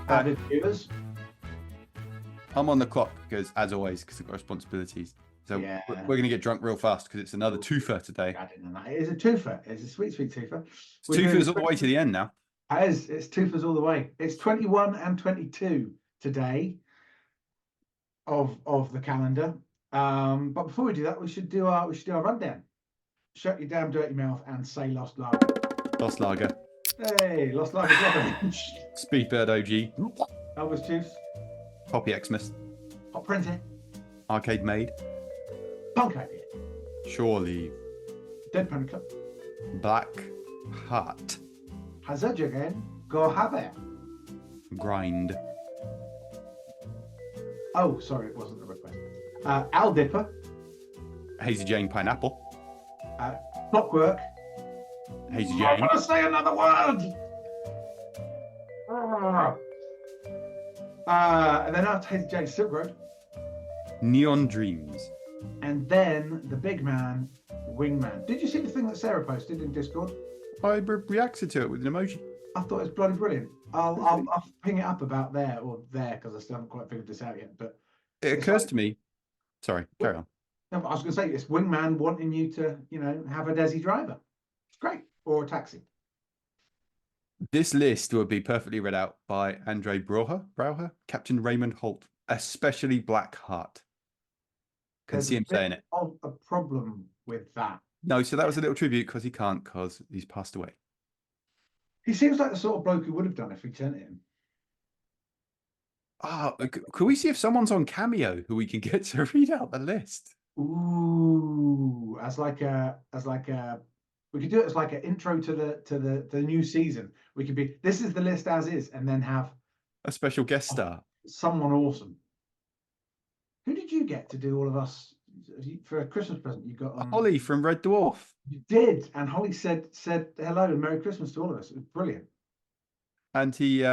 Avid viewers. I'm on the clock because, as always, because I've got responsibilities. So Yeah. we're going to get drunk real fast because it's another twofer today. I didn't know that. It is a twofer. It's a sweet, sweet twofer. It's twofers all the way to the end now. It is. It's twofers all the way. It's 21 and 22 today of the calendar. But before we do that, we should do our rundown. Shut your damn dirty mouth and say Lost Lager. Lost Lager. Hey, Lost Lager. Speedbird OG. Elvis Juice. Poppy Xmas. Hot Printer. Arcade Maid. Punk Idea. Surely. Dead Pony Club. Black Heart. Hazard again. Go have it. Grind. Oh, sorry, it wasn't a request. Al Dipper. Hazy Jane Pineapple. Clockwork. Hazy I'm Jane. going to say another word. And then after Hazy Jane, Silk Road. Neon Dreams. And then the big man, Wingman. Did you see the thing that Sarah posted in Discord? I reacted to it with an emoji. I thought it was bloody brilliant. I'll ping it up about there because I still haven't quite figured this out yet. But It occurs to me. Sorry, carry on. No, I was going to say it's Wingman wanting you to, have a Desi driver. It's great, or a taxi. This list will be perfectly read out by Andre Brauher, Captain Raymond Holt, especially Black Heart. Can see him saying it. Of a problem with that. No, so that was a little tribute because he's passed away. He seems like the sort of bloke who would have done if we sent him. Could we see if someone's on Cameo who we can get to read out the list? Ooh, we could do it as like an intro to the new season. We could be, this is the list as is, and then have a special guest star. Someone awesome. Who did you get to do all of us for a Christmas present? You got Holly from Red Dwarf. You did, and Holly said hello and Merry Christmas to all of us. It was brilliant. And he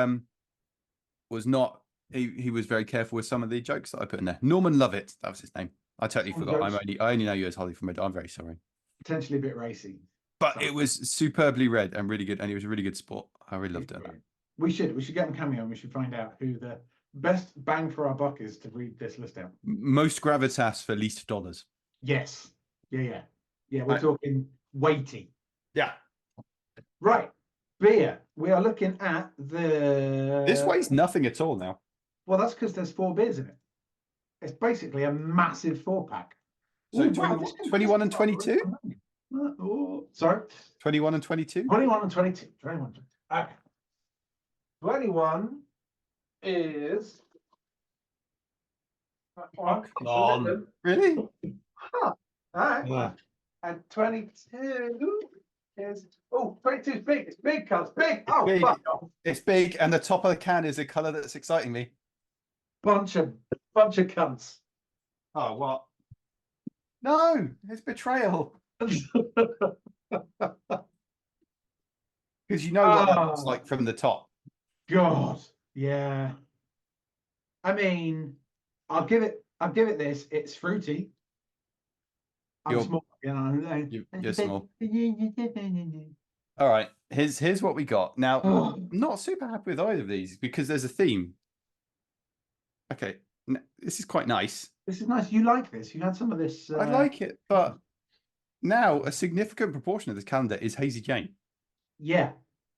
was not. He was very careful with some of the jokes that I put in there. Norman Lovett, that was his name. I totally forgot. I only know you as Holly from Red Dwarf. I'm very sorry. Potentially a bit racy, but it was superbly read and really good, and it was a really good sport. I really loved it. We should get on Cameo and we should find out who the best bang for our buck is to read this list out. Most gravitas for least dollars. Yes. Yeah. We're talking weighty. Yeah. Right. Beer. We are looking at the. This weighs nothing at all now. Well, that's because there's 4 beers in it. It's basically a massive 4-pack. So 21 and 22? Sorry? 21 and 22? 21 and 22. 21. Okay. 21 is. Come on. Really? Huh. All right. Yeah. And 22 is. Oh, 22 is big. It's big, cuz. Big. Oh, big. Fuck. It's big, and the top of the can is a colour that's exciting me. Bunch of cunts. Oh, what? No, it's betrayal. Because you know what it's like from the top. God, yeah. I mean, I'll give it this. It's fruity. I'm small, You're small. All right, here's what we got. Now, I'm not super happy with either of these because there's a theme. Okay, this is quite nice. This is nice. You like this? You had some of this. I like it, but now a significant proportion of this calendar is Hazy Jane. Yeah,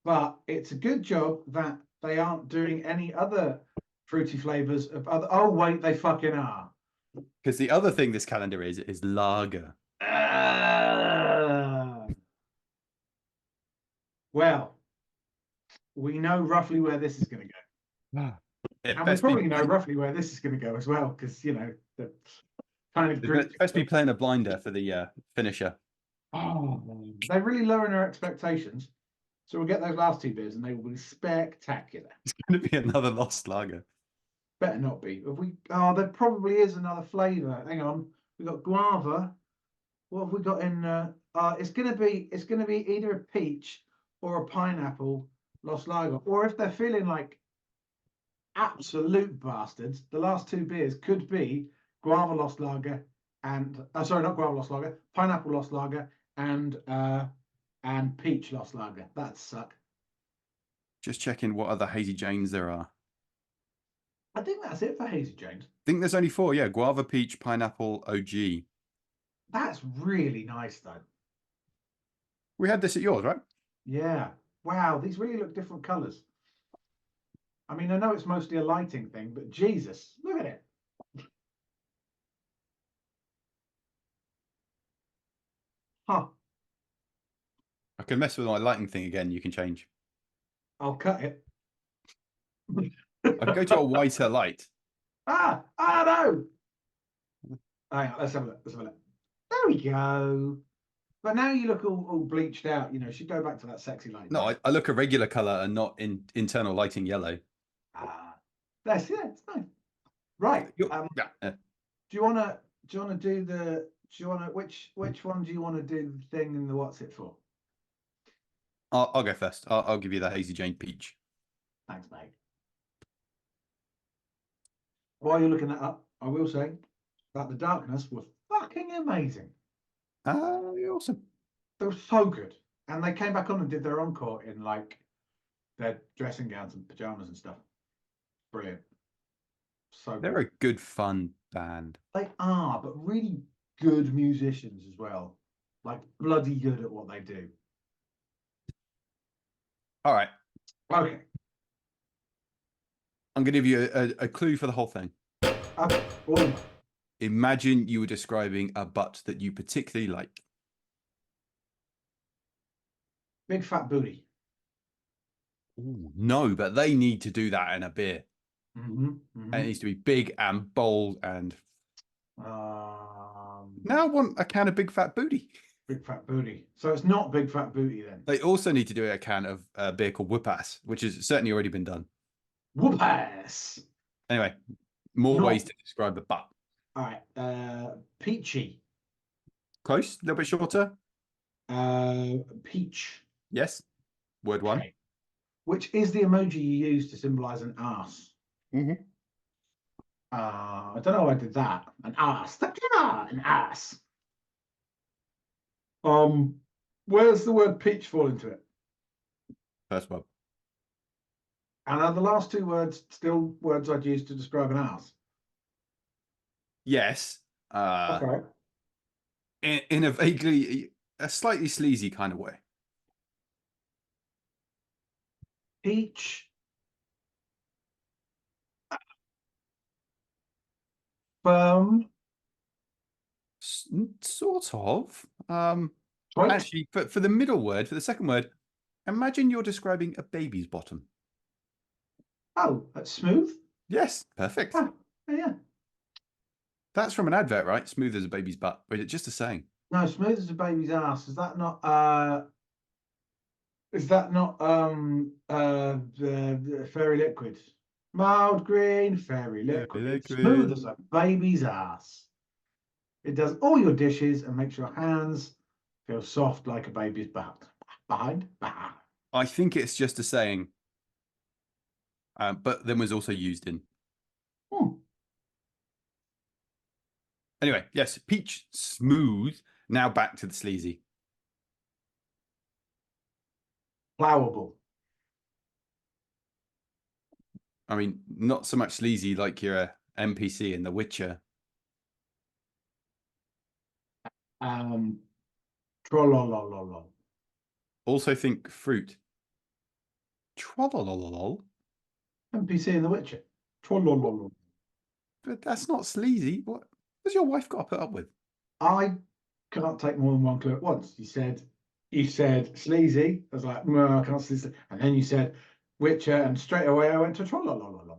but it's a good job that they aren't doing any other fruity flavors of other. Oh wait, they fucking are. Because the other thing this calendar is lager. Well, we know roughly where this is going to go. And we probably know roughly where this is going to go as well, because the kind of best be playing a blinder for the finisher. Oh, they're really lowering our expectations. So we'll get those last 2 beers, and they will be spectacular. It's going to be another Lost Lager. Better not be. There probably is another flavour. Hang on, we got guava. What have we got in? It's going to be either a peach or a pineapple Lost Lager, or if they're feeling like absolute bastards, the last 2 beers could be guava Lost Lager and sorry, not guava Lost Lager, pineapple Lost Lager and peach Lost Lager. That'd suck. Just checking what other Hazy Janes there are. I think that's it for Hazy James. I think there's only 4. Yeah, guava, peach, pineapple, OG. That's really nice, though. We had this at yours, right? Yeah. Wow, these really look different colours. I mean, I know it's mostly a lighting thing, but Jesus, look at it. Huh. I can mess with my lighting thing again. You can change. I'll cut it. I can go to a whiter light. No. Hang on, let's have a look. Let's have a look. There we go. But now you look all bleached out. You know, should go back to that sexy light. No, I look a regular color and not in internal lighting yellow. That's it's nice. Right. Yeah. Do you wanna do the? Do you wanna which one do you want to do the thing and the what's it for? I'll go first. I'll give you the Hazy Jane peach. Thanks, mate. While you're looking that up, I will say that the darkness was fucking amazing. Awesome. They were so good, and they came back on and did their encore in like their dressing gowns and pajamas and stuff. Brilliant. So they're a good fun band. They are, but really good musicians as well. Like bloody good at what they do. All right. Okay. I'm going to give you a clue for the whole thing. Okay. Imagine you were describing a butt that you particularly like. Big fat booty. Ooh, no, but they need to do that in a beer. And it needs to be big and bold and. Now I want a can of big fat booty. Big fat booty. So it's not big fat booty then. They also need to do a can of a beer called Whoop Ass, which has certainly already been done. Whoop ass. Anyway, more ways to describe a butt. All right. Peachy. Close, a little bit shorter. Peach. Yes. Word 1. Okay. Which is the emoji you use to symbolize an ass. I don't know why I did that. An ass. An ass. Where's the word peach fall into it? First one. And are the last 2 words still words I'd use to describe an ass? Yes. Okay. In a slightly sleazy kind of way. Peach. Firm. Sort of. Right. Actually, for the middle word, for the second word, imagine you're describing a baby's bottom. Oh, that's smooth? Yes, perfect. Oh, yeah. That's from an advert, right? Smooth as a baby's butt. Or is it just a saying? No, smooth as a baby's ass. Is that not fairy liquid? Mild green, fairy liquid, smooth as a baby's ass. It does all your dishes and makes your hands feel soft like a baby's butt. Behind. I think it's just a saying. But then was also used in. Anyway, yes, peach, smooth. Now back to the sleazy. Plowable. I mean, not so much sleazy like you're a NPC in The Witcher. Trollolololol. Also think fruit. Trollololol. NPC in The Witcher. Trollololol. But that's not sleazy. What has your wife got to put up with? I can't take more than one clue at once. You said sleazy. I was like, no, I can't see. And then you said Witcher, and straight away I went to trollololol.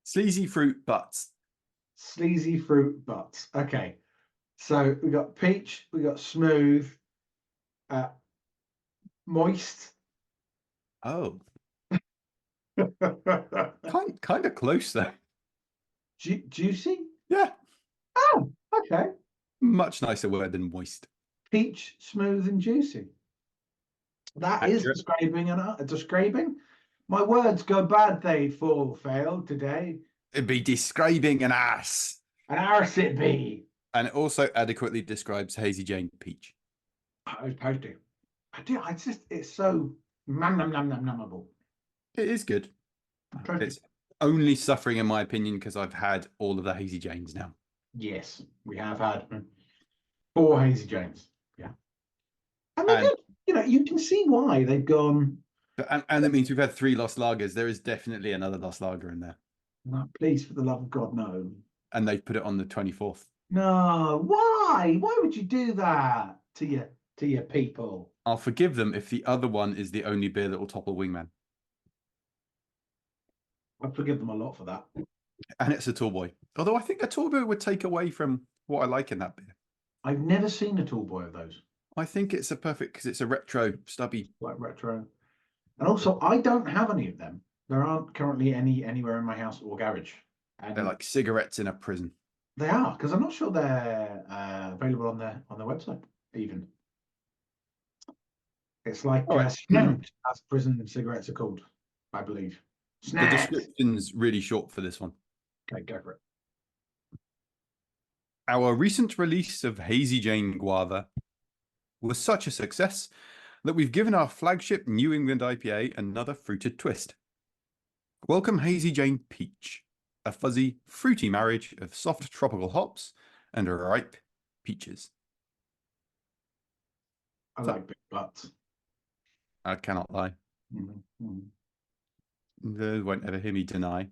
Sleazy fruit butts. Sleazy fruit butts. Okay. So we got peach, we got smooth, moist. Oh. kind of close though. Juicy? Yeah. Oh, okay. Much nicer word than moist. Peach, smooth, and juicy. That accurate. Is describing. My words go bad, they fail today. It'd be describing an ass. An arse it be. And it also adequately describes Hazy Jane Peach. I do. It's so numbable. It is good. only suffering, in my opinion, because I've had all of the Hazy Janes now. Yes, we have had 4 Hazy Janes. Yeah. And they're And, good. You know, you can see why they've gone. and that means we've had 3 lost lagers. There is definitely another lost lager in there. No, please, for the love of God, no. And they've put it on the 24th. No, why? Why would you do that to your people? I'll forgive them if the other one is the only beer that will topple Wingman. I'd forgive them a lot for that. And it's a tall boy. Although I think a tall boy would take away from what I like in that beer. I've never seen a tall boy of those. I think it's a perfect because it's a retro stubby. Like retro. And also, I don't have any of them. There aren't currently any anywhere in my house or garage. And they're like cigarettes in a prison. They are, because I'm not sure they're available on their website even. It's like snapped, as prison cigarettes are called, I believe. The description's really short for this one. Okay, go for it. Our recent release of Hazy Jane Guava was such a success that we've given our flagship New England IPA another fruited twist. Welcome Hazy Jane Peach, a fuzzy, fruity marriage of soft tropical hops and ripe peaches. I like big butts. I cannot lie. They won't ever hear me deny.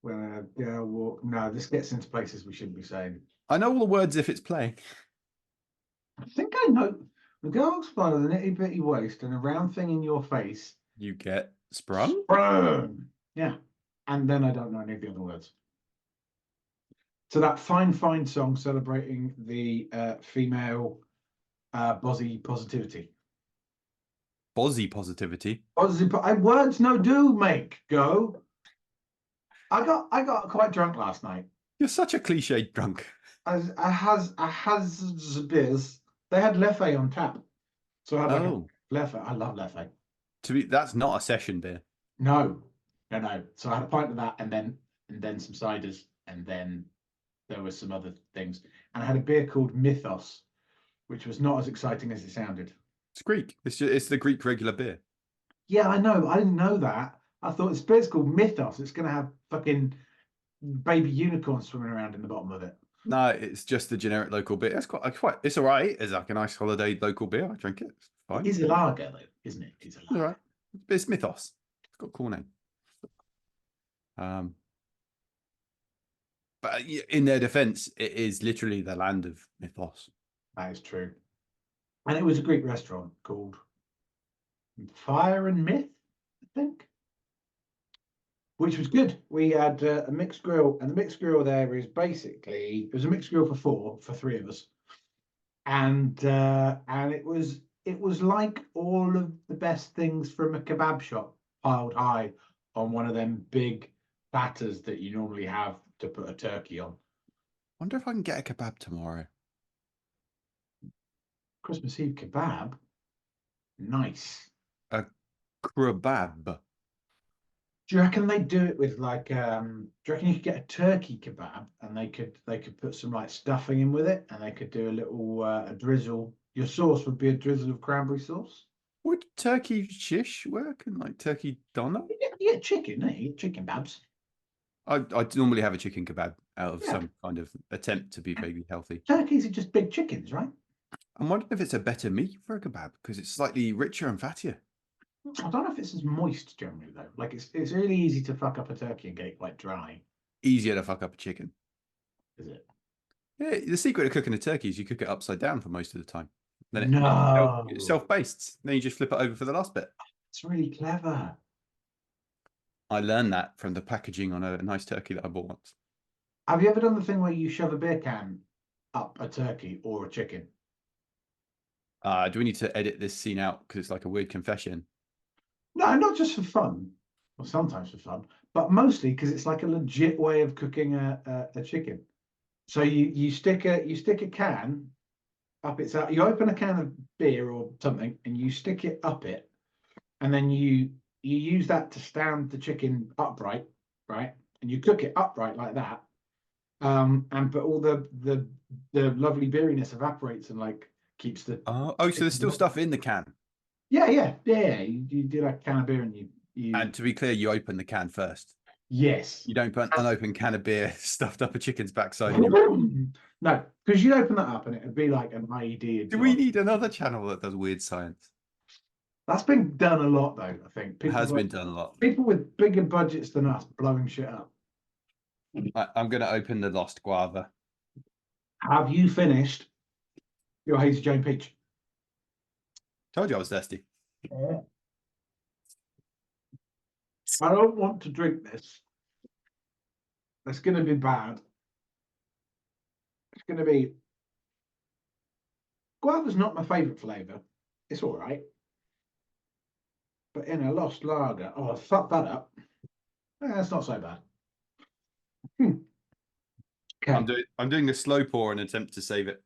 Well, no, this gets into places we shouldn't be saying. I know all the words if it's playing. I think I know. The girl exploded with an itty bitty waist and a round thing in your face. You get sprung? Sprung! Yeah. And then I don't know any of the other words. So that fine song celebrating the female bozzy positivity. Bozzy positivity? Words no do make go. I got quite drunk last night. You're such a cliched drunk. I has beers. They had Leffe on tap, so I had Leffe. I love Leffe. That's not a session beer. No. So I had a pint of that, and then some ciders, and then there were some other things, and I had a beer called Mythos, which was not as exciting as it sounded. It's Greek. It's the Greek regular beer. Yeah, I know. I didn't know that. I thought this beer's called Mythos. It's going to have fucking baby unicorns swimming around in the bottom of it. No, it's just the generic local beer. It's quite. It's all right. It's like a nice holiday local beer. I drink it. It's fine. It is a lager, though, isn't it? It's a lager. All right. It's Mythos. It's got a cool name. But in their defense, it is literally the land of Mythos. That is true. And it was a Greek restaurant called Fire and Myth, I think, which was good. We had a mixed grill, and the mixed grill there is basically, it was a mixed grill for 3 of us, and it was like all of the best things from a kebab shop piled high on one of them big platters that you normally have to put a turkey on. Wonder if I can get a kebab tomorrow. Christmas Eve kebab, nice. A kebab. Do you reckon they do it with like? Do you reckon you could get a turkey kebab and they could put some like stuffing in with it, and they could do a little a drizzle? Your sauce would be a drizzle of cranberry sauce. Would turkey shish work and like turkey doner? Yeah, chicken. You eat chicken babs. I normally have a chicken kebab out of some kind of attempt to be vaguely healthy. Turkeys are just big chickens, right? I'm wondering if it's a better meat for a kebab because it's slightly richer and fattier. I don't know if it's as moist generally though. Like it's really easy to fuck up a turkey and get it quite dry. Easier to fuck up a chicken. Is it? Yeah, the secret of cooking a turkey is you cook it upside down for most of the time. Then it's self-based. Then you just flip it over for the last bit. It's really clever. I learned that from the packaging on a nice turkey that I bought once. Have you ever done the thing where you shove a beer can up a turkey or a chicken? Do we need to edit this scene out because it's like a weird confession? No, not just for fun, or sometimes for fun, but mostly because it's like a legit way of cooking a chicken. So you stick a can up its out. You open a can of beer or something, and you stick it up it, and then you use that to stand the chicken upright, right? And you cook it upright like that, but all the lovely beeriness evaporates and like keeps the. So there's still stuff in the can. Yeah. You do like a can of beer and you And to be clear, you open the can first. Yes. You don't put an unopened can of beer stuffed up a chicken's backside. No, because you'd open that up and it'd be like an IED. Do we need another channel that does weird science? That's been done a lot, though, I think. It has been done a lot. People with bigger budgets than us blowing shit up. I'm going to open the Lost Guava. Have you finished your Hazy Jane Peach? Told you I was thirsty. Yeah. I don't want to drink this. It's going to be bad. It's going to be... Guava's not my favourite flavour. It's all right. But in a Lost Lager, oh, fuck that up. It's not so bad. Okay. I'm doing a slow pour in an attempt to save it.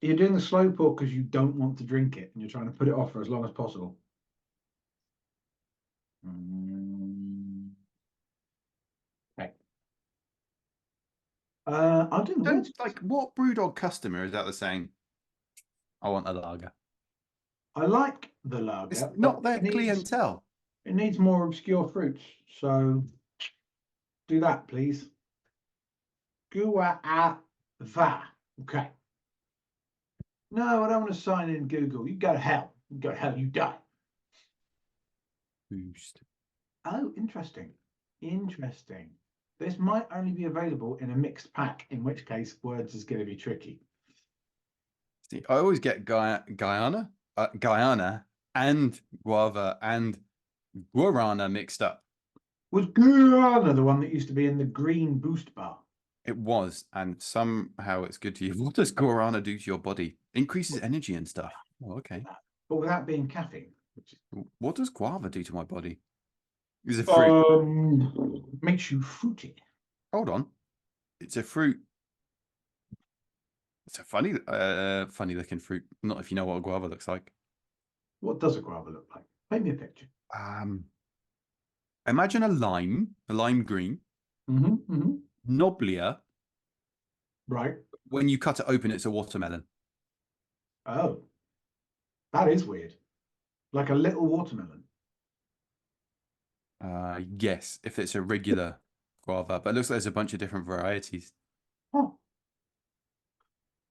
You're doing the slow pour because you don't want to drink it and you're trying to put it off for as long as possible. Okay. I'm doing the words. Like, what Brewdog customer is out there saying, I want a lager? I like the lager. It's not their clientele. It needs more obscure fruits. So do that, please. Guava. Okay. No, I don't want to sign in Google. You go to hell. You go to hell, you die. Boost. Oh, interesting. Interesting. This might only be available in a mixed pack, in which case words is going to be tricky. See, I always get Guyana and Guava and Guarana mixed up. Was Guarana the one that used to be in the green boost bar? It was, and somehow it's good to you. What does Guarana do to your body? Increases energy and stuff. Oh, okay. But without being caffeine. What does guava do to my body? Is it fruit? Makes you fruity. Hold on. It's a fruit. It's a funny looking fruit. Not if you know what a guava looks like. What does a guava look like? Paint me a picture. Imagine a lime green. Knobblier. Right. When you cut it open, it's a watermelon. Oh, that is weird. Like a little watermelon. Yes, if it's a regular guava, but it looks like there's a bunch of different varieties. Oh.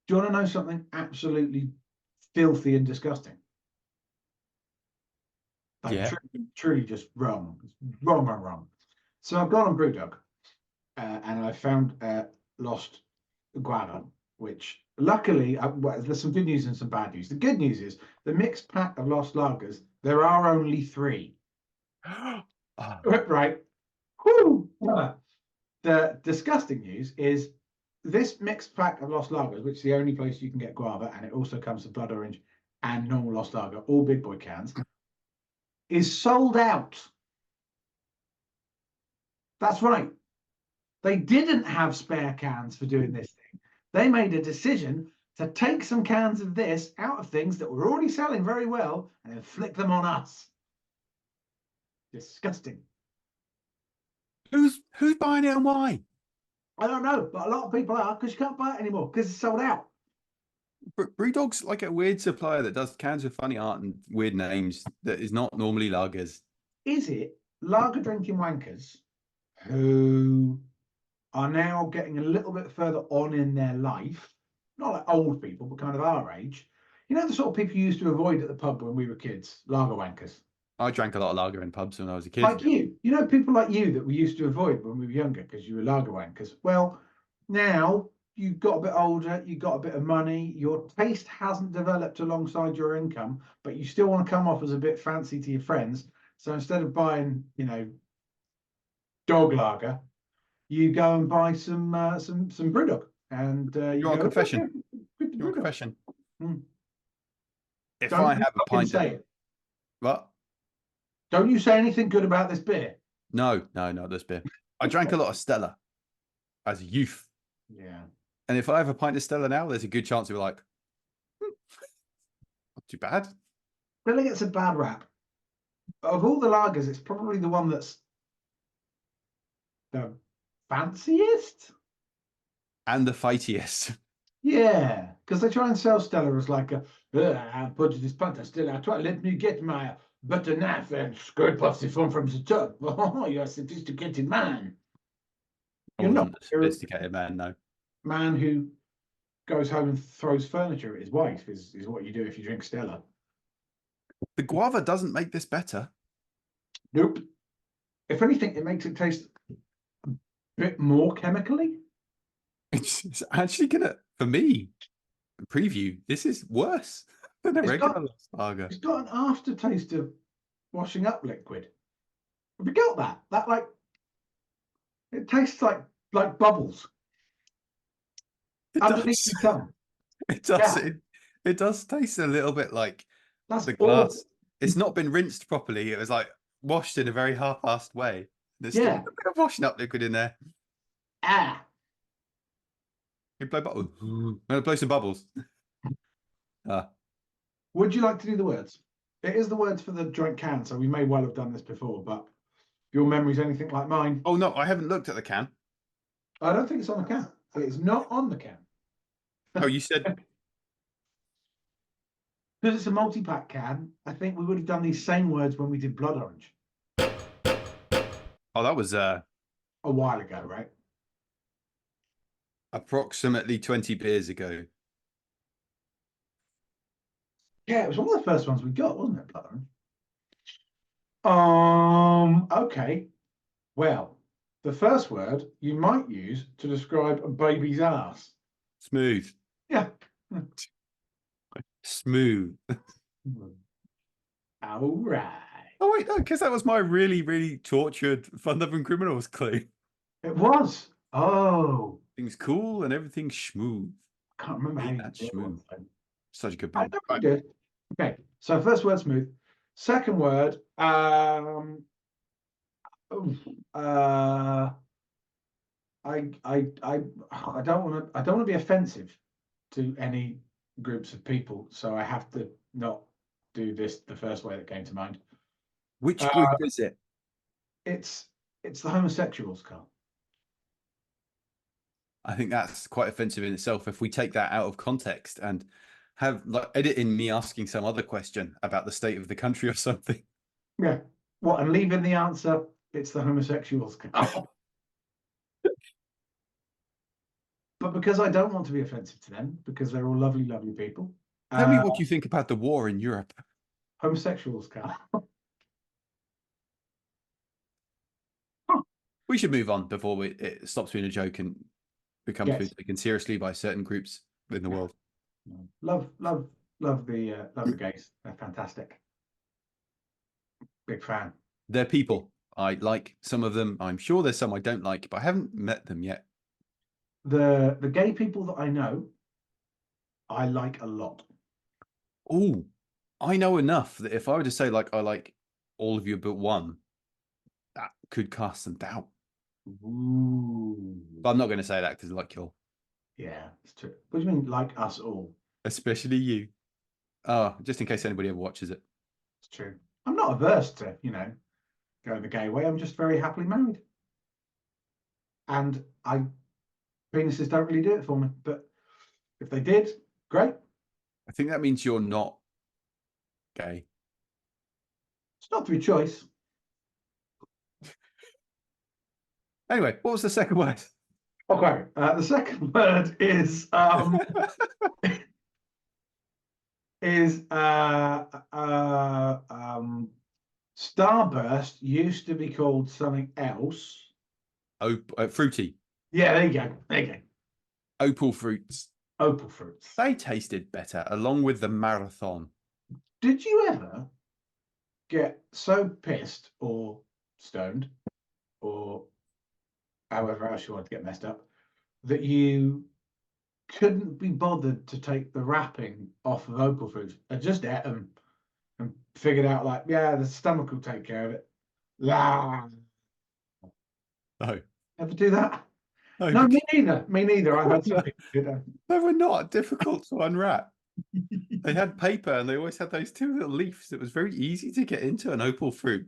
Do you want to know something absolutely filthy and disgusting? Like, yeah. Truly just wrong. Wrong. So I've gone on Brewdog and I found Lost Guava, which luckily, well, there's some good news and some bad news. The good news is the mixed pack of Lost Lagers, there are only 3. Right. Whew. The disgusting news is this mixed pack of Lost Lagers, which is the only place you can get guava, and it also comes with blood orange and normal Lost Lager, all big boy cans, is sold out. That's right. They didn't have spare cans for doing this thing. They made a decision to take some cans of this out of things that were already selling very well and then flick them on us. Disgusting. Who's buying it and why? I don't know, but a lot of people are because you can't buy it anymore because it's sold out. Brewdog's like a weird supplier that does cans with funny art and weird names that is not normally lagers. Is it lager drinking wankers who are now getting a little bit further on in their life, not like old people, but kind of our age? You know, the sort of people you used to avoid at the pub when we were kids, lager wankers. I drank a lot of lager in pubs when I was a kid. Like you know, people like you that we used to avoid when we were younger because you were lager wankers. Well, now you've got a bit older, you've got a bit of money, your taste hasn't developed alongside your income, but you still want to come off as a bit fancy to your friends. So instead of buying, you know, dog lager, you go and buy some Brewdog. And you want go, confession? Okay, your confession. If Don't I have a pint of what? Don't you say anything good about this beer? No, not this beer. I drank a lot of Stella as a youth. Yeah. And if I have a pint of Stella now, there's a good chance we're like, not too bad. Really gets a bad rap. Of all the lagers, it's probably the one that's the fanciest and the fightiest. Yeah, because they try and sell Stella as like a budget is pint of Stella. Let me get my butter knife and skirt puffs from the top. Oh, you're a sophisticated man. I You're wasn't not. a You're a sophisticated man, no. man who goes home and throws furniture at his wife is what you do if you drink Stella. The guava doesn't make this better. Nope. If anything, it makes it taste a bit more chemically. It's actually gonna, for me, preview, this is worse than a regular lager. It's got an aftertaste of washing up liquid. Have you got that? That like it tastes like bubbles. It Underneath does. your tongue. It does. Yeah. It does taste a little bit like That's the all. glass. It's not been rinsed properly. It was like washed in a very half-assed way. There's still a bit of washing up liquid in there. Ah. You blow bubbles. Blow some bubbles. Would you like to do the words? It is the words for the joint can, so we may well have done this before, but if your memory's anything like mine. Oh no, I haven't looked at the can. I don't think it's on the can. It's not on the can. Oh, you said because it's a multi-pack can, I think we would have done these same words when we did Blood Orange. Oh, that was a while ago, right? Approximately 20 beers ago. Yeah, it was one of the first ones we got, wasn't it, Blood Orange? Okay. Well, the first word you might use to describe a baby's ass. Smooth. Yeah. Smooth. All right. Oh wait, no, because that was my really, really tortured Fandom and Criminals clue. It was. Oh. Things cool and everything's smooth. Can't remember how you That's did smooth. Such a good I band. know you did. Okay. So first word smooth. Second word, I don't want to be offensive to any groups of people, so I have to not do this the first way that came to mind. Which group is it? It's the homosexuals, Carl. I think that's quite offensive in itself if we take that out of context and have like edit in me asking some other question about the state of the country or something. Yeah. What, and leaving the answer, it's the homosexuals, Carl. But because I don't want to be offensive to them, because they're all lovely, lovely people. Tell me what you think about the war in Europe. Homosexuals, Carl. We should move on before it stops being a joke and becomes being taken seriously by certain groups in the world. Love the gays. They're fantastic. Big fan. They're people. I like some of them. I'm sure there's some I don't like, but I haven't met them yet. The gay people that I know, I like a lot. Oh, I know enough that if I were to say like I like all of you but one, that could cast some doubt. Ooh. But I'm not going to say that because I like you all. Yeah, it's true. What do you mean, like us all? Especially you. Oh, just in case anybody ever watches it. It's true. I'm not averse to, going the gay way. I'm just very happily married. And penises don't really do it for me. But if they did, great. I think that means you're not gay. It's not through choice. Anyway, what was the second word? Okay, the second word is Starburst used to be called something else. Oh, fruity. Yeah, there you go. There you go. Opal fruits. Opal fruits. They tasted better along with the marathon. Did you ever get so pissed or stoned or however else you want to get messed up that you couldn't be bothered to take the wrapping off of opal fruits? I just ate them and figured out like, yeah, the stomach will take care of it. La. No. Ever do that? No, No, me neither. Me neither. I had some people do that. They were not difficult to unwrap. They had paper and they always had those two little leaves. It was very easy to get into an opal fruit.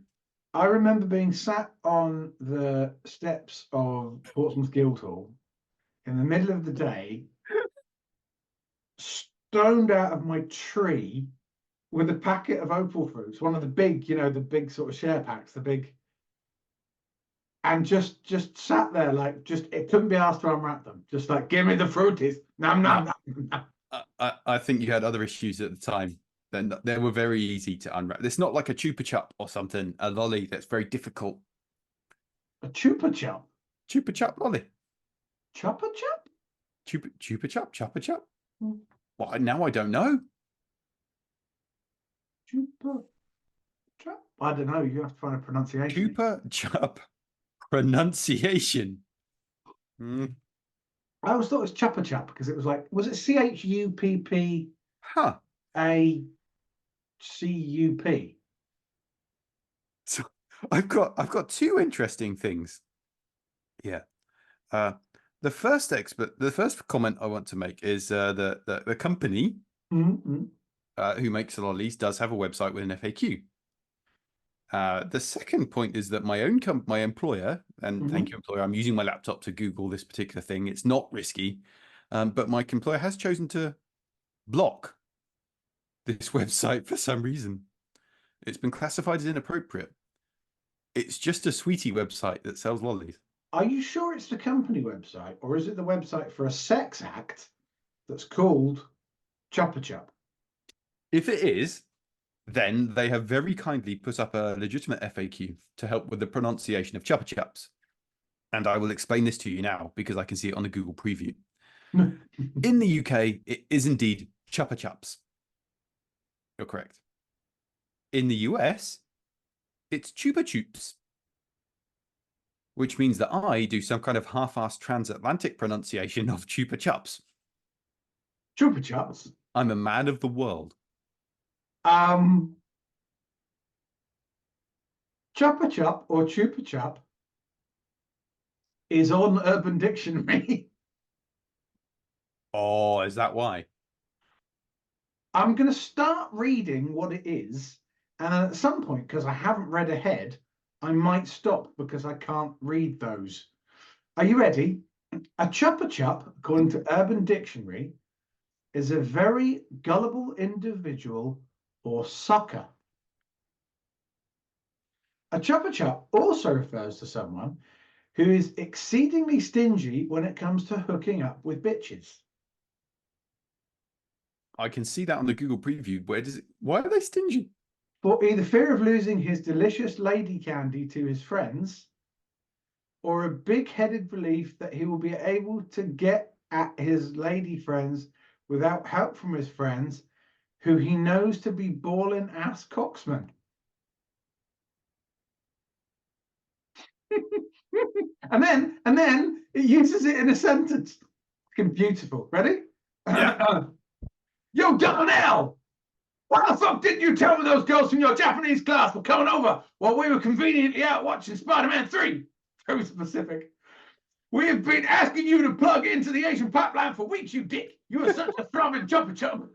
I remember being sat on the steps of Portsmouth Guildhall in the middle of the day, stoned out of my tree, with a packet of opal fruits, one of the big, the big sort of share packs, the big, and just sat there like it couldn't be asked to unwrap them. Just like, give me the fruities. Nom nom nom. I think you had other issues at the time. Then they were very easy to unwrap. It's not like a Chupa Chup or something, a lolly that's very difficult. A Chupa Chup. Chupa Chup lolly. Chupa Chup? Chupa Chup, Chupa Chup. Well, now I don't know. Chupa Chup? I don't know. You have to find a pronunciation. Chupa Chup pronunciation. I always thought it was Chupa Chup because it was like, was it CHUPP? Huh. ACUP? So I've got two interesting things. Yeah. The first comment I want to make is the company who makes the lollies does have a website with an FAQ. The second point is that my employer, and thank you, employer, I'm using my laptop to Google this particular thing. It's not risky, but my employer has chosen to block this website for some reason. It's been classified as inappropriate. It's just a sweetie website that sells lollies. Are you sure it's the company website, or is it the website for a sex act that's called Chupa Chup? If it is, then they have very kindly put up a legitimate FAQ to help with the pronunciation of Chupa Chups. And I will explain this to you now because I can see it on the Google preview. In the UK, it is indeed Chupa Chups. You're correct. In the US, it's Chupa Chups, which means that I do some kind of half-assed transatlantic pronunciation of Chupa Chups. Chupa Chups? I'm a man of the world. Chupa Chup or Chupa Chup is on Urban Dictionary. Oh, is that why? I'm going to start reading what it is, and then at some point, because I haven't read ahead, I might stop because I can't read those. Are you ready? A Chupa Chup, according to Urban Dictionary, is a very gullible individual or sucker. A Chupa Chup also refers to someone who is exceedingly stingy when it comes to hooking up with bitches. I can see that on the Google preview. Why are they stingy? For either fear of losing his delicious lady candy to his friends, or a big-headed belief that he will be able to get at his lady friends without help from his friends, who he knows to be ballin' ass cocksmen. and then it uses it in a sentence. It's beautiful. Ready? Yeah. Yo, Double L! Why the fuck didn't you tell me those girls from your Japanese class were coming over while we were conveniently out watching Spider-Man 3? Very specific. We have been asking you to plug into the Asian pipeline for weeks, you dick. You are such a throbbing Chupa Chup.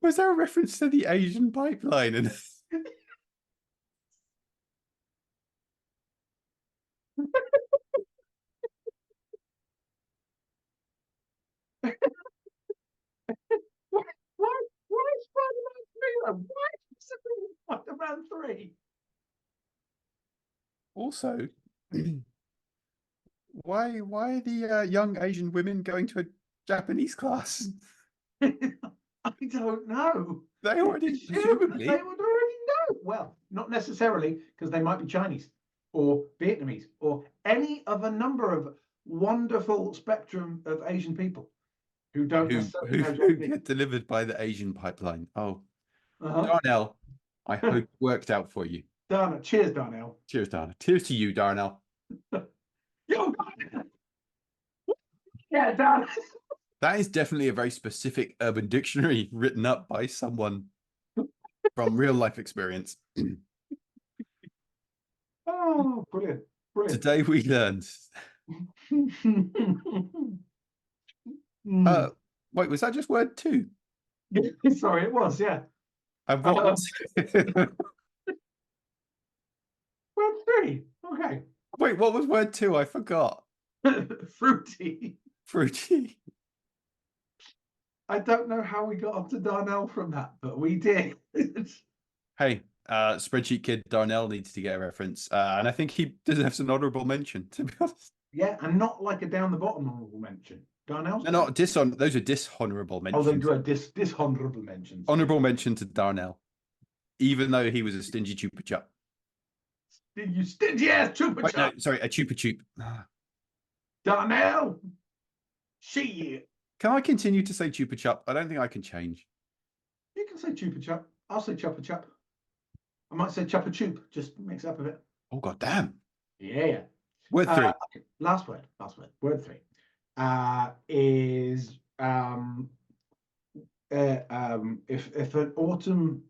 Was there a reference to the Asian pipeline? And Why Spider-Man 3? Why specifically Spider-Man 3? also, why are the young Asian women going to a Japanese class? I don't know. They already presumably They would already know. Well, not necessarily, because they might be Chinese or Vietnamese or any of a number of wonderful spectrum of Asian people who don't necessarily know who Japanese. get delivered by the Asian pipeline. Oh, Uh-huh. Darnell, I hope it worked out for you. Darnell. Cheers, Darnell. Cheers, Darnell. Cheers to you, Darnell. Yo, yeah, Darnell. That is definitely a very specific Urban Dictionary written up by someone from real life experience. Oh, brilliant. Brilliant. Today we learned. Wait, was that just word 2? Sorry, it was, yeah. And what was word 3. Okay. Wait, what was word 2? I forgot. Fruity. Fruity. I don't know how we got onto Darnell from that, but we did. Hey, spreadsheet kid Darnell needs to get a reference, and I think he deserves an honourable mention, to be honest. Yeah, and not like a down the bottom honourable mention. Darnell's No, not those are dishonourable mentions. Oh, they do a dishonourable mentions. Honourable mention to Darnell, even though he was a stingy Chupa Chup. You stingy ass Chupa Chup. No, sorry, a Chupa Chup. Darnell, shit. Can I continue to say Chupa Chup? I don't think I can change. You can say Chupa Chup. I'll say Chupa Chup. I might say Chupa Chup. Just mix it up a bit. Oh, god damn. Yeah. Word 3. Okay. Last word. Word 3 is if an autumn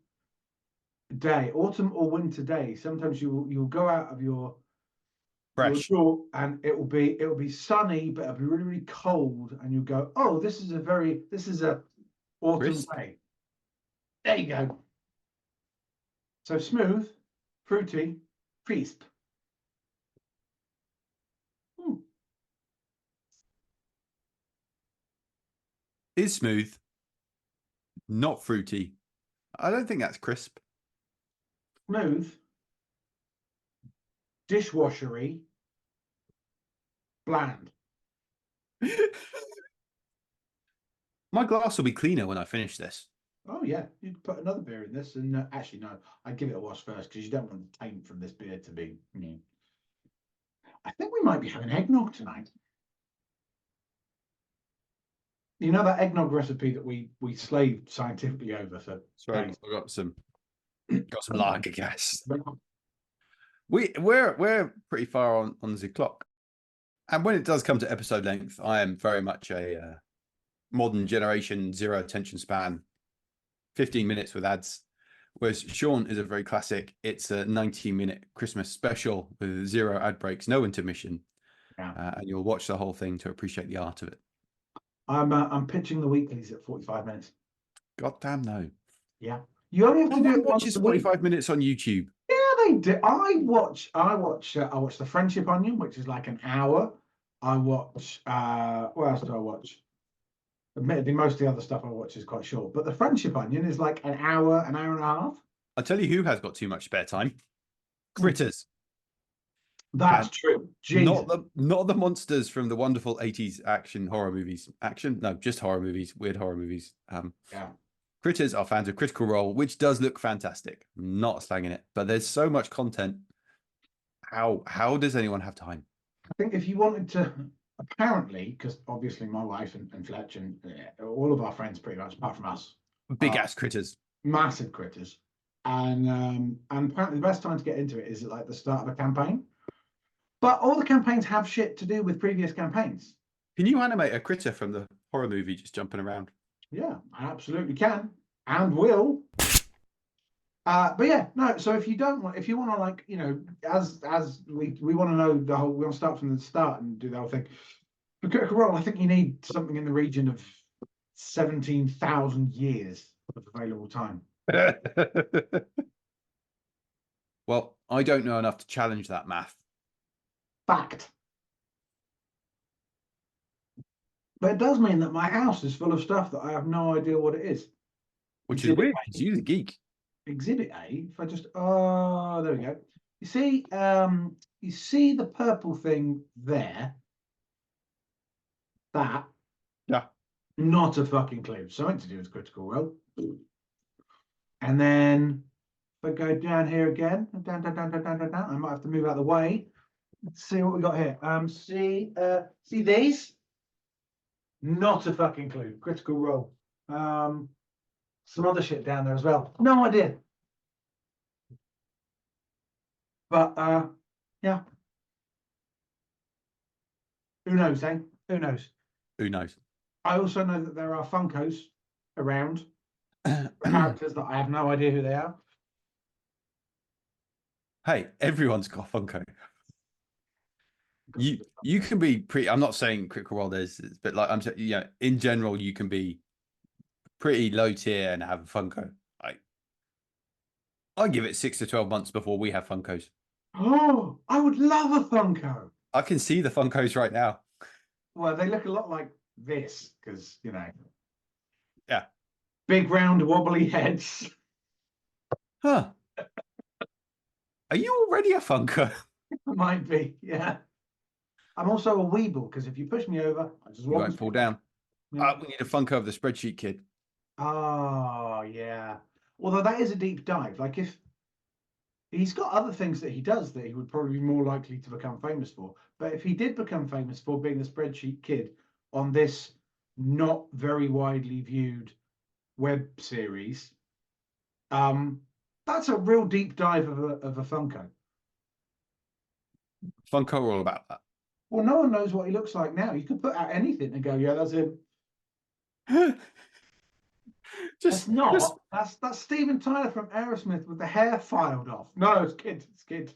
or winter day, sometimes you'll go out of your door and it will be sunny, but it'll be really, really cold, and you'll go, oh, this is a autumn Crisp. day. There you go. So smooth, fruity, crisp. Is smooth, not fruity. I don't think that's crisp. Smooth, dishwashery, bland. My glass will be cleaner when I finish this. Oh yeah, you could put another beer in this, and actually no, I'd give it a wash first because you don't want the taint from this beer to be. I think we might be having eggnog tonight. You know that eggnog recipe that we slaved scientifically over for. Sorry, I got some lager gas. We're pretty far on the clock, and when it does come to episode length, I am very much a modern generation, zero attention span, 15 minutes with ads. Whereas Sean is a very classic. It's a 90-minute Christmas special with 0 ad breaks, no intermission, and you'll watch the whole thing to appreciate the art of it. I'm pitching the weeklies at 45 minutes. God damn no. Yeah, you only have to do it once. Watches 45 minutes on YouTube. Yeah, they do. I watch The Friendship Onion, which is like an hour. I watch. What else do I watch? Admittedly, most of the other stuff I watch is quite short, but The Friendship Onion is like an hour and a half. I'll tell you who has got too much spare time. Critters. That's true. Jesus. Not the monsters from the wonderful 80s action horror movies. Just horror movies, weird horror movies. Yeah. Critters are fans of Critical Role, which does look fantastic. I'm not slanging it, but there's so much content. How does anyone have time? I think if you wanted to, apparently, because obviously my wife and Fletch and all of our friends pretty much, apart from us, big ass critters, massive critters, and apparently the best time to get into it is at like the start of a campaign. But all the campaigns have shit to do with previous campaigns. Can you animate a critter from the horror movie just jumping around? Yeah, I absolutely can and will. But yeah, no. So if you want to, like, as we want to know the whole, we want to start from the start and do the whole thing. For Critical Role, I think you need something in the region of 17,000 years of available time. Well, I don't know enough to challenge that math. Fact. But it does mean that my house is full of stuff that I have no idea what it is. Which is weird, because you're the geek. Exhibit A, if I just, oh, there we go. You see the purple thing there? That? Yeah. Not a fucking clue. Something to do with Critical Role. And then if I go down here again, down, I might have to move out of the way. Let's see what we got here. See these? Not a fucking clue. Critical Role. Some other shit down there as well. No idea. But yeah. Who knows, eh? Who knows? Who knows? I also know that there are Funkos around for characters that I have no idea who they are. Hey, everyone's got Funko. You can be pretty. I'm not saying Critical Role is, but like I'm saying, in general, you can be pretty low tier and have a Funko. I give it 6 to 12 months before we have Funkos. Oh, I would love a Funko. I can see the Funkos right now. Well, they look a lot like this because Yeah. Big round wobbly heads. Huh. Are you already a Funko? Might be, yeah. I'm also a Weeble because if you push me over, I just You won't won't fall down. Yeah. We need a Funko of the spreadsheet kid. Oh, yeah. Although that is a deep dive. Like if he's got other things that he does that he would probably be more likely to become famous for. But if he did become famous for being the spreadsheet kid on this not very widely viewed web series, that's a real deep dive of a Funko. Funko are all about that. Well, no one knows what he looks like now. You could put out anything and go, yeah, that's him. That's not. That's Steven Tyler from Aerosmith with the hair filed off. No, it's kid. It's kid.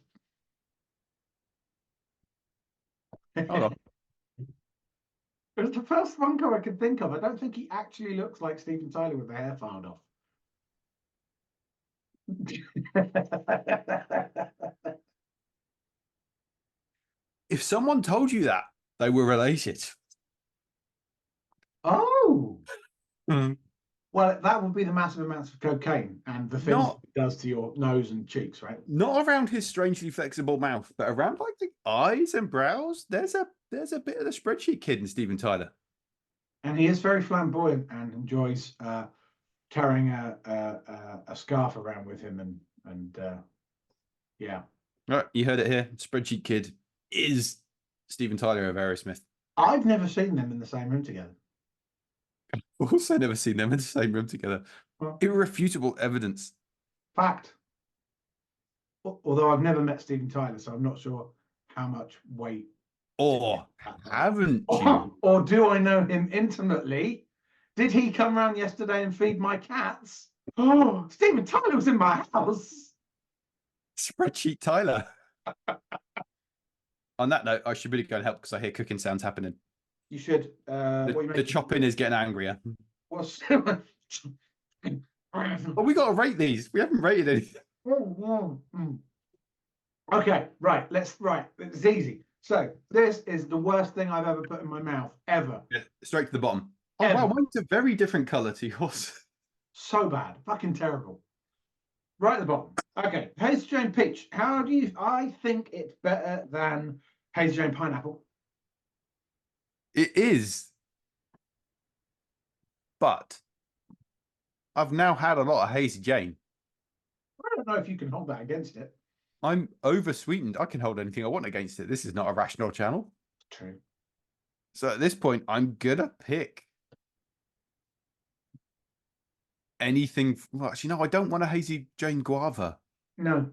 Hold on. It was the first Funko I could think of. I don't think he actually looks like Steven Tyler with the hair filed off. If someone told you that, they were related. Oh. Mm. Well, that would be the massive amounts of cocaine and the things it does to your nose and cheeks, right? Not around his strangely flexible mouth, but around like the eyes and brows. There's a bit of the spreadsheet kid in Steven Tyler. And he is very flamboyant and enjoys carrying a scarf around with him and yeah. All right, you heard it here. Spreadsheet kid is Steven Tyler of Aerosmith. I've never seen them in the same room together. I've also never seen them in the same room together. Well, irrefutable evidence. Fact. Although I've never met Steven Tyler, so I'm not sure how much weight. Or haven't you? Or do I know him intimately? Did he come around yesterday and feed my cats? Oh, Steven Tyler was in my house. Spreadsheet Tyler. On that note, I should really go and help because I hear cooking sounds happening. You should. The chopping is getting angrier. What's... Well, we got to rate these. We haven't rated anything. Okay, right. It's easy. So this is the worst thing I've ever put in my mouth ever. Yeah, straight to the bottom. Oh ever. Wow, mine's a very different color to yours. So bad, fucking terrible. Right at the bottom. Okay, Hazy Jane Peach. How do you? I think it's better than Hazy Jane Pineapple. It is, but I've now had a lot of Hazy Jane. I don't know if you can hold that against it. I'm over sweetened. I can hold anything I want against it. This is not a rational channel. True. So at this point, I'm gonna pick anything. Well, actually, no, I don't want a Hazy Jane Guava. No.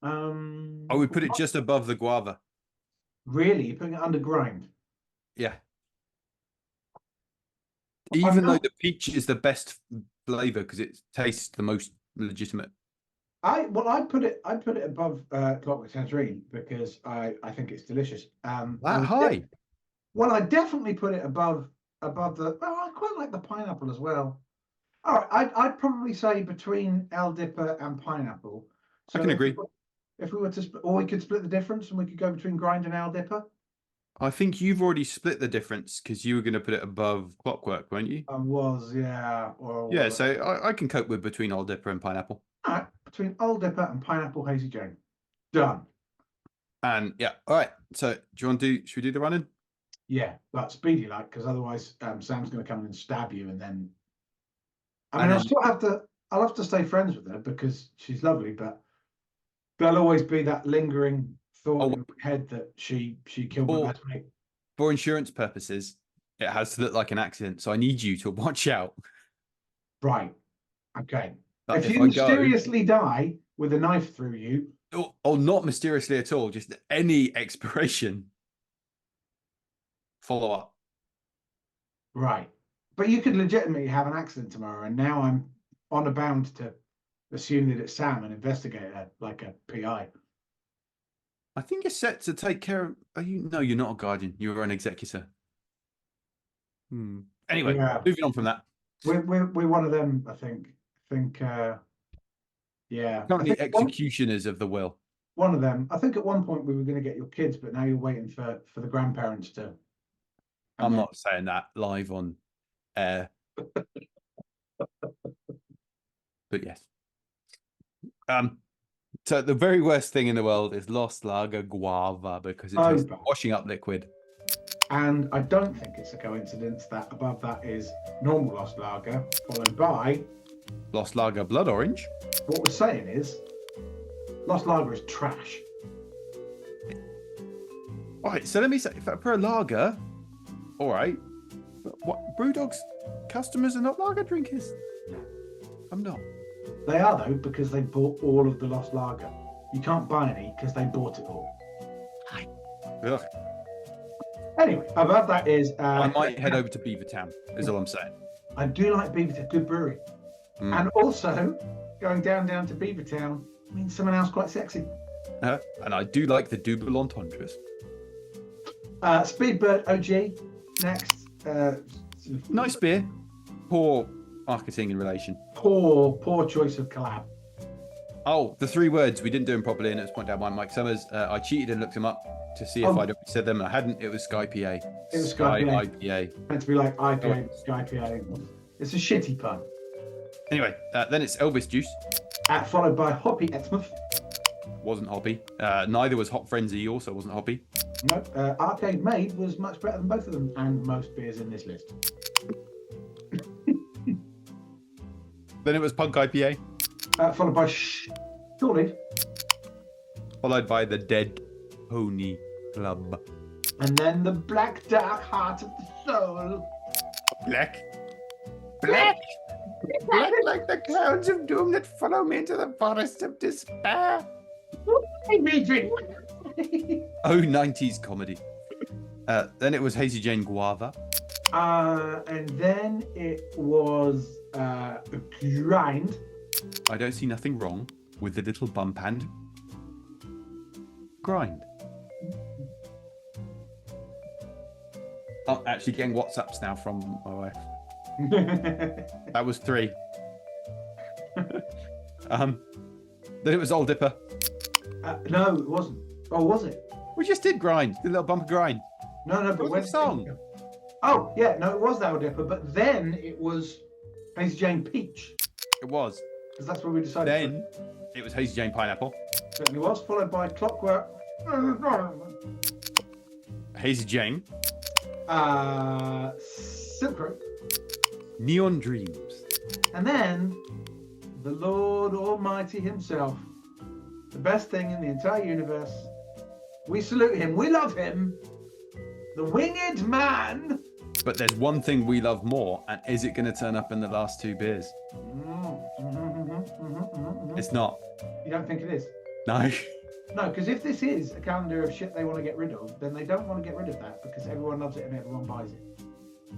I would put it just above the Guava. Really? You're putting it under grind? Yeah. Even though the peach is the best flavor because it tastes the most legitimate. I put it above Clockwork Tangerine because I think it's delicious. That high? Well, I definitely put it above the. Oh, I quite like the pineapple as well. All right, I'd probably say between El Dipper and pineapple. So I can agree. If we were to, or we could split the difference and we could go between grind and El Dipper. I think you've already split the difference because you were going to put it above Clockwork, weren't you? I was, yeah. Yeah, so I can cope with between Old Dipper and Pineapple. All right, between Old Dipper and Pineapple Hazy Jane. Done. And yeah, all right. So do you want to should we do the running? Yeah, but speedy like, because otherwise Sam's going to come and stab you and then. I mean, I'll have to stay friends with her because she's lovely, but there'll always be that lingering thought in my head that she killed my best mate. For insurance purposes, it has to look like an accident, so I need you to watch out. Right. Okay. If you mysteriously die with a knife through you, or not mysteriously at all, just any expiration, follow up. Right. But you could legitimately have an accident tomorrow, and now I'm on a bound to assume that it's Sam and investigate her like a PI. I think you're set to take care of. Are you? No, you're not a guardian. You're an executor. Anyway, moving on from that. We're one of them. I think. Yeah. Currently executioners of the will. One of them. I think at one point we were going to get your kids, but now you're waiting for the grandparents to I'm not saying that live on air. But yes. So the very worst thing in the world is Lost Lager Guava because it tastes like washing up liquid. And I don't think it's a coincidence that above that is normal Lost Lager, followed by Lost Lager Blood Orange. What we're saying is Lost Lager is trash. All right, so let me say, for a lager, all right, but what Brewdog's customers are not lager drinkers. I'm not. They are though, because they bought all of the Lost Lager. You can't buy any because they bought it all. Ugh. Anyway, above that is I might head over to Beavertown, is all I'm saying. I do like Beavertown, good brewery. And also going down to Beavertown means someone else quite sexy. And I do like the double entendres. Speedbird OG next. Nice beer. Poor marketing in relation. Poor choice of collab. Oh, the 3 words we didn't do them properly, and it was pointed out by Mike Summers. I cheated and looked them up to see if I'd said them. I hadn't. It was Sky PA. It was Sky IPA. Meant to be like IPA, Sky PA. It's a shitty pun. Anyway, then it's Elvis Juice. Followed by Hoppy Exmouth. Wasn't hoppy. Neither was Hop Frenzy. Also wasn't hoppy. No, Arcade Maid was much better than both of them, and most beers in this list. Then it was Punk IPA. Followed by Surely. Followed by the Dead Pony Club. And then the Black Dark Heart of the Soul. Black like the clouds of doom that follow me into the forest of despair. Oh, 90s comedy. Then it was Hazy Jane Guava. And then it was Grind. I don't see nothing wrong with the little bump and grind. I'm actually getting WhatsApps now from my wife. That was 3. Then it was Old Dipper. No, it wasn't. Oh, was it? We just did grind. The little bump of grind. No, but what's the song? Oh, yeah, no, it was the Old Dipper, but then it was Hazy Jane Peach. It was. Because that's what we decided. Then it was Hazy Jane Pineapple. Certainly was, followed by Clockwork. Hazy Jane. Silk Road. Neon Dreams. And then the Lord Almighty himself. The best thing in the entire universe. We salute him. We love him. The Winged Man. But there's one thing we love more, and is it going to turn up in the last 2 beers? It's not. You don't think it is? No. No, because if this is a calendar of shit they want to get rid of, then they don't want to get rid of that because everyone loves it and everyone buys it.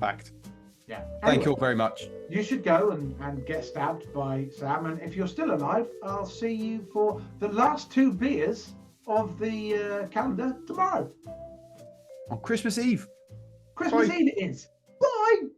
Fact. Yeah. Thank you all very much. You should go and get stabbed by Sam. And if you're still alive, I'll see you for the last 2 beers of the calendar tomorrow. On Christmas Eve. Christmas Eve it is. Bye.